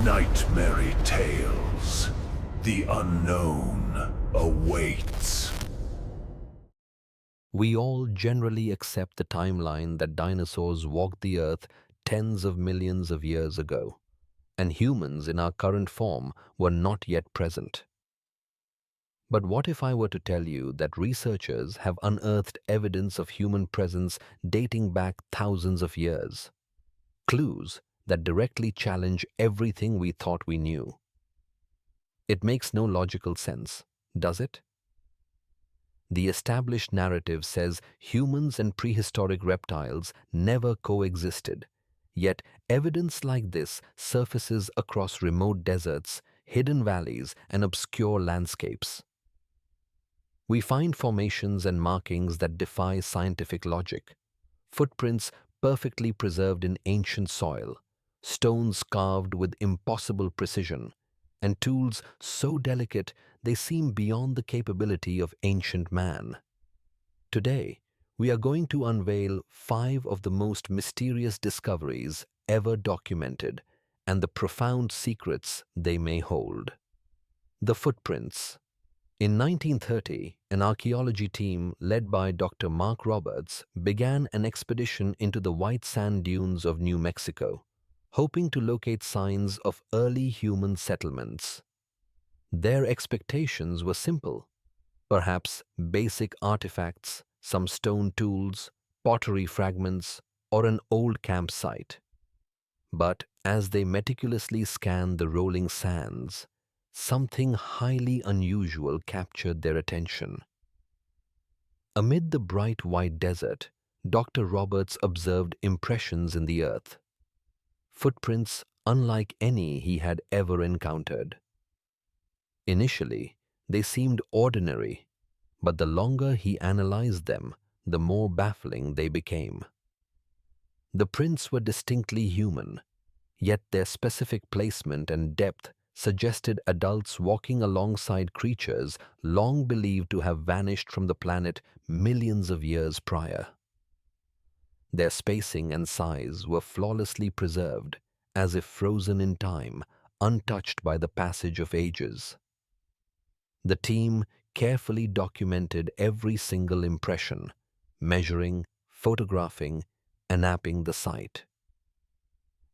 Nightmare tales. The unknown awaits. We all generally accept the timeline that dinosaurs walked the earth tens of millions of years ago, and humans in our current form were not yet present. But what if I were to tell you that researchers have unearthed evidence of human presence dating back thousands of years? Clues that directly challenge everything we thought we knew. It makes no logical sense, does it? The established narrative says humans and prehistoric reptiles never coexisted, yet evidence like this surfaces across remote deserts, hidden valleys, and obscure landscapes. We find formations and markings that defy scientific logic, footprints perfectly preserved in ancient soil, stones carved with impossible precision, and tools so delicate they seem beyond the capability of ancient man. Today, we are going to unveil 5 of the most mysterious discoveries ever documented and the profound secrets they may hold. The footprints. In 1930, an archaeology team led by Dr. Mark Roberts began an expedition into the white sand dunes of New Mexico, hoping to locate signs of early human settlements. Their expectations were simple: perhaps basic artifacts, some stone tools, pottery fragments, or an old campsite. But as they meticulously scanned the rolling sands, something highly unusual captured their attention. Amid the bright white desert, Dr. Roberts observed impressions in the earth, footprints unlike any he had ever encountered. Initially, they seemed ordinary, but the longer he analyzed them, the more baffling they became. The prints were distinctly human, yet their specific placement and depth suggested adults walking alongside creatures long believed to have vanished from the planet millions of years prior. Their spacing and size were flawlessly preserved, as if frozen in time, untouched by the passage of ages. The team carefully documented every single impression, measuring, photographing, and mapping the site.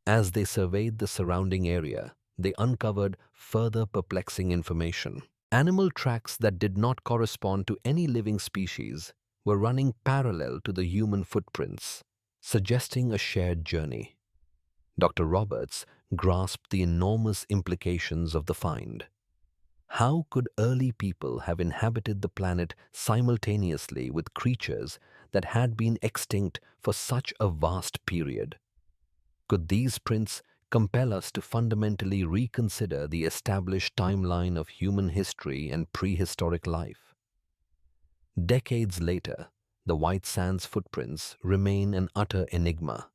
As they surveyed the surrounding area, they uncovered further perplexing information. Animal tracks that did not correspond to any living species were running parallel to the human footprints, suggesting a shared journey. Dr. Roberts grasped the enormous implications of the find. How could early people have inhabited the planet simultaneously with creatures that had been extinct for such a vast period? Could these prints compel us to fundamentally reconsider the established timeline of human history and prehistoric life? Decades later, the White Sands footprints remain an utter enigma.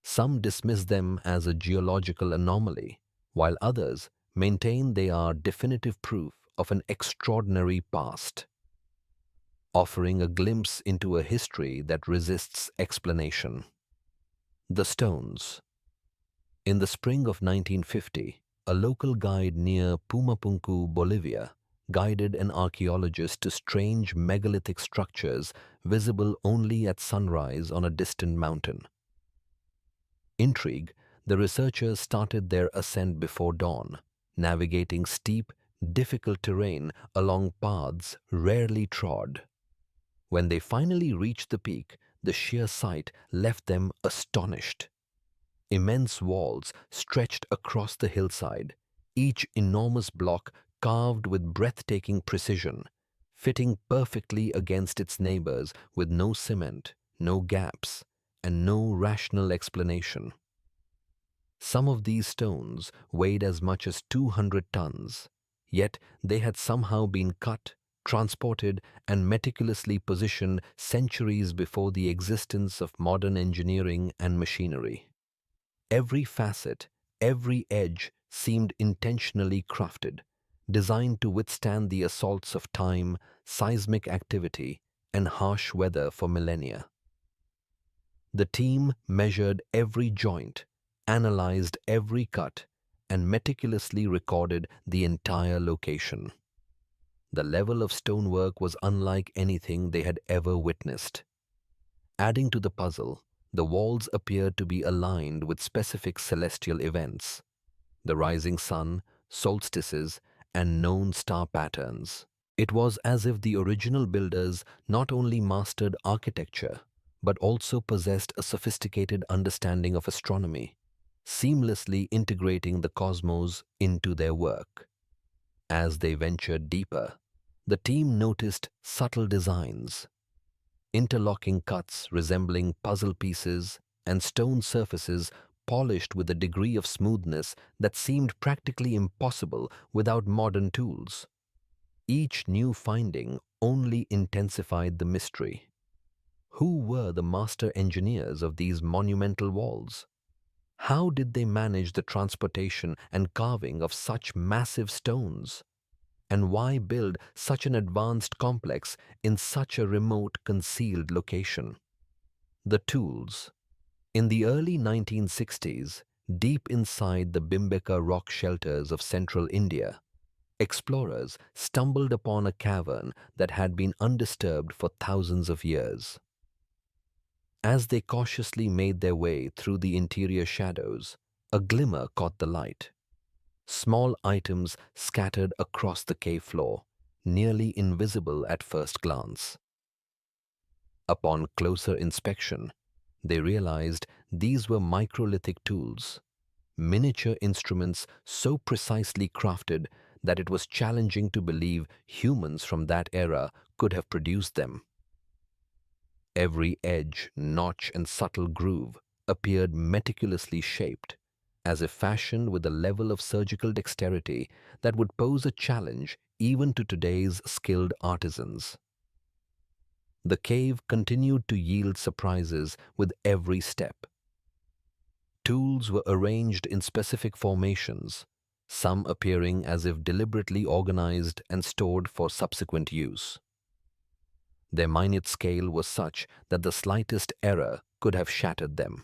Some dismiss them as a geological anomaly, while others maintain they are definitive proof of an extraordinary past, offering a glimpse into a history that resists explanation. The stones. In the spring of 1950, a local guide near Pumapunku, Bolivia, guided an archaeologist to strange megalithic structures visible only at sunrise on a distant mountain. Intrigued, the researchers started their ascent before dawn, navigating steep, difficult terrain along paths rarely trod. When they finally reached the peak, the sheer sight left them astonished. Immense walls stretched across the hillside, each enormous block carved with breathtaking precision, fitting perfectly against its neighbors with no cement, no gaps, and no rational explanation. Some of these stones weighed as much as 200 tons, yet they had somehow been cut, transported, and meticulously positioned centuries before the existence of modern engineering and machinery. Every facet, every edge seemed intentionally crafted, designed to withstand the assaults of time, seismic activity, and harsh weather for millennia. The team measured every joint, analyzed every cut, and meticulously recorded the entire location. The level of stonework was unlike anything they had ever witnessed. Adding to the puzzle, the walls appeared to be aligned with specific celestial events: the rising sun, solstices, and known star patterns. It was as if the original builders not only mastered architecture, but also possessed a sophisticated understanding of astronomy, seamlessly integrating the cosmos into their work. As they ventured deeper, the team noticed subtle designs: interlocking cuts resembling puzzle pieces, and stone surfaces polished with a degree of smoothness that seemed practically impossible without modern tools. Each new finding only intensified the mystery. Who were the master engineers of these monumental walls? How did they manage the transportation and carving of such massive stones? And why build such an advanced complex in such a remote, concealed location? The tools. In the early 1960s, deep inside the Bhimbeka rock shelters of central India, explorers stumbled upon a cavern that had been undisturbed for thousands of years. As they cautiously made their way through the interior shadows, a glimmer caught the light. Small items scattered across the cave floor, nearly invisible at first glance. Upon closer inspection, they realized these were microlithic tools, miniature instruments so precisely crafted that it was challenging to believe humans from that era could have produced them. Every edge, notch, and subtle groove appeared meticulously shaped, as if fashioned with a level of surgical dexterity that would pose a challenge even to today's skilled artisans. The cave continued to yield surprises with every step. Tools were arranged in specific formations, some appearing as if deliberately organized and stored for subsequent use. Their minute scale was such that the slightest error could have shattered them.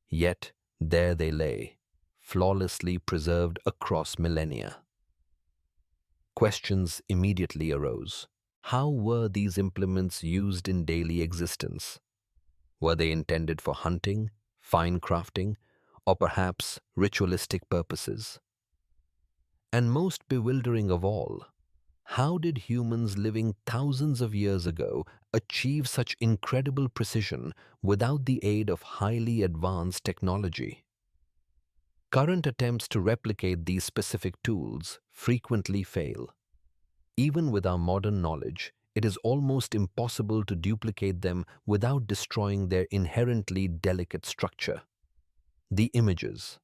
Yet there they lay, flawlessly preserved across millennia. Questions immediately arose. How were these implements used in daily existence? Were they intended for hunting, fine crafting, or perhaps ritualistic purposes? And most bewildering of all, how did humans living thousands of years ago achieve such incredible precision without the aid of highly advanced technology? Current attempts to replicate these specific tools frequently fail. Even with our modern knowledge, it is almost impossible to duplicate them without destroying their inherently delicate structure. The images.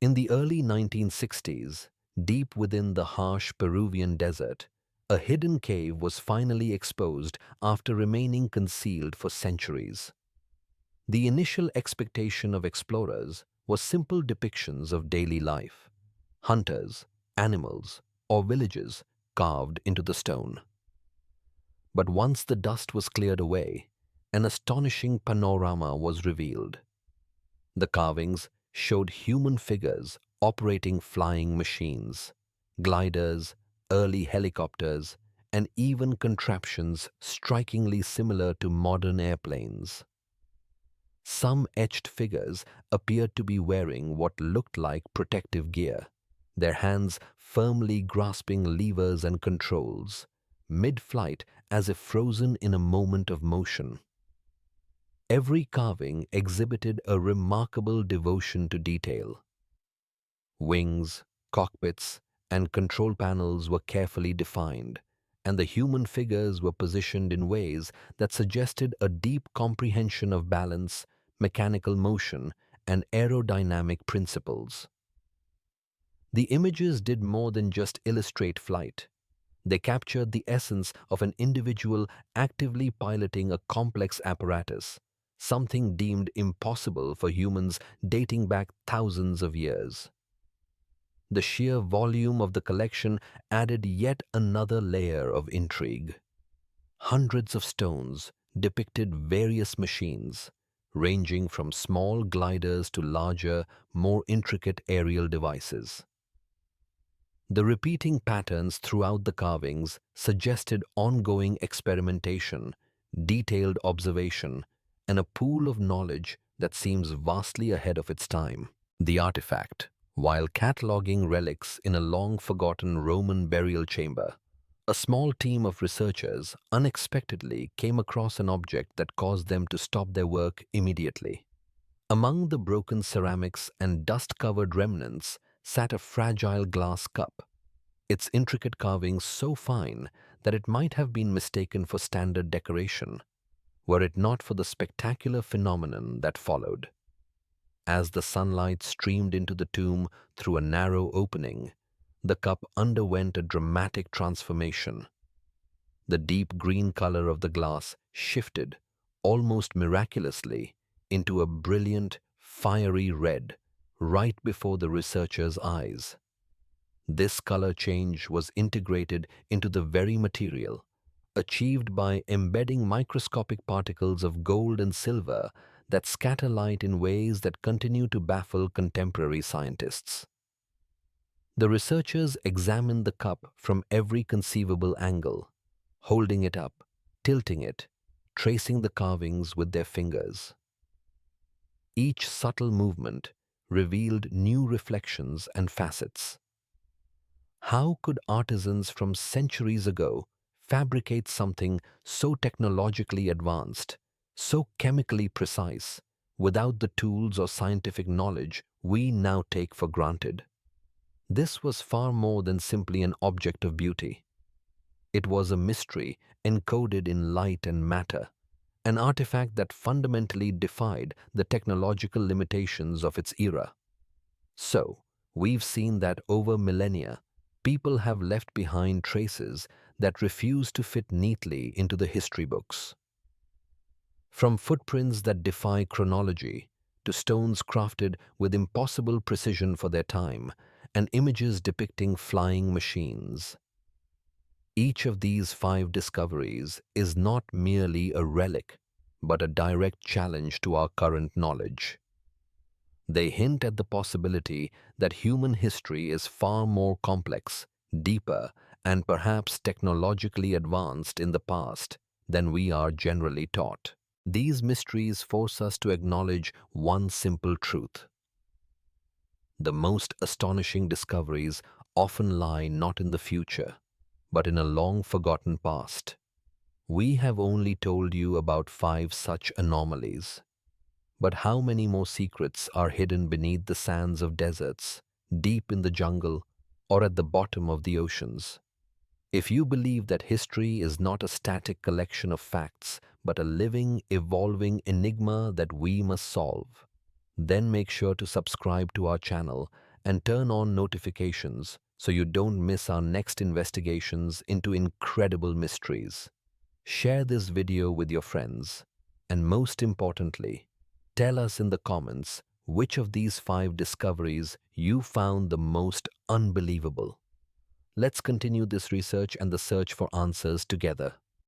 In the early 1960s, deep within the harsh Peruvian desert, a hidden cave was finally exposed after remaining concealed for centuries. The initial expectation of explorers was simple depictions of daily life: hunters, animals, or villages carved into the stone. But once the dust was cleared away, an astonishing panorama was revealed. The carvings showed human figures operating flying machines, gliders, early helicopters, and even contraptions strikingly similar to modern airplanes. Some etched figures appeared to be wearing what looked like protective gear, their hands firmly grasping levers and controls, mid-flight as if frozen in a moment of motion. Every carving exhibited a remarkable devotion to detail. Wings, cockpits, and control panels were carefully defined, and the human figures were positioned in ways that suggested a deep comprehension of balance, mechanical motion, and aerodynamic principles. The images did more than just illustrate flight. They captured the essence of an individual actively piloting a complex apparatus, something deemed impossible for humans dating back thousands of years. The sheer volume of the collection added yet another layer of intrigue. Hundreds of stones depicted various machines, ranging from small gliders to larger, more intricate aerial devices. The repeating patterns throughout the carvings suggested ongoing experimentation, detailed observation, and a pool of knowledge that seems vastly ahead of its time. The artifact, while cataloging relics in a long-forgotten Roman burial chamber, a small team of researchers unexpectedly came across an object that caused them to stop their work immediately. Among the broken ceramics and dust-covered remnants sat a fragile glass cup, its intricate carvings so fine that it might have been mistaken for standard decoration, were it not for the spectacular phenomenon that followed. As the sunlight streamed into the tomb through a narrow opening, the cup underwent a dramatic transformation. The deep green color of the glass shifted, almost miraculously, into a brilliant, fiery red right before the researchers' eyes. This color change was integrated into the very material, achieved by embedding microscopic particles of gold and silver that scatter light in ways that continue to baffle contemporary scientists. The researchers examined the cup from every conceivable angle, holding it up, tilting it, tracing the carvings with their fingers. Each subtle movement revealed new reflections and facets. How could artisans from centuries ago fabricate something so technologically advanced, so chemically precise, without the tools or scientific knowledge we now take for granted? This was far more than simply an object of beauty. It was a mystery encoded in light and matter, an artifact that fundamentally defied the technological limitations of its era. So, we've seen that over millennia, people have left behind traces that refuse to fit neatly into the history books. From footprints that defy chronology, to stones crafted with impossible precision for their time, and images depicting flying machines. Each of these 5 discoveries is not merely a relic, but a direct challenge to our current knowledge. They hint at the possibility that human history is far more complex, deeper, and perhaps technologically advanced in the past than we are generally taught. These mysteries force us to acknowledge one simple truth. The most astonishing discoveries often lie not in the future, but in a long-forgotten past. We have only told you about 5 such anomalies. But how many more secrets are hidden beneath the sands of deserts, deep in the jungle, or at the bottom of the oceans? If you believe that history is not a static collection of facts, but a living, evolving enigma that we must solve, then make sure to subscribe to our channel and turn on notifications so you don't miss our next investigations into incredible mysteries. Share this video with your friends, and most importantly, tell us in the comments which of these 5 discoveries you found the most unbelievable. Let's continue this research and the search for answers together.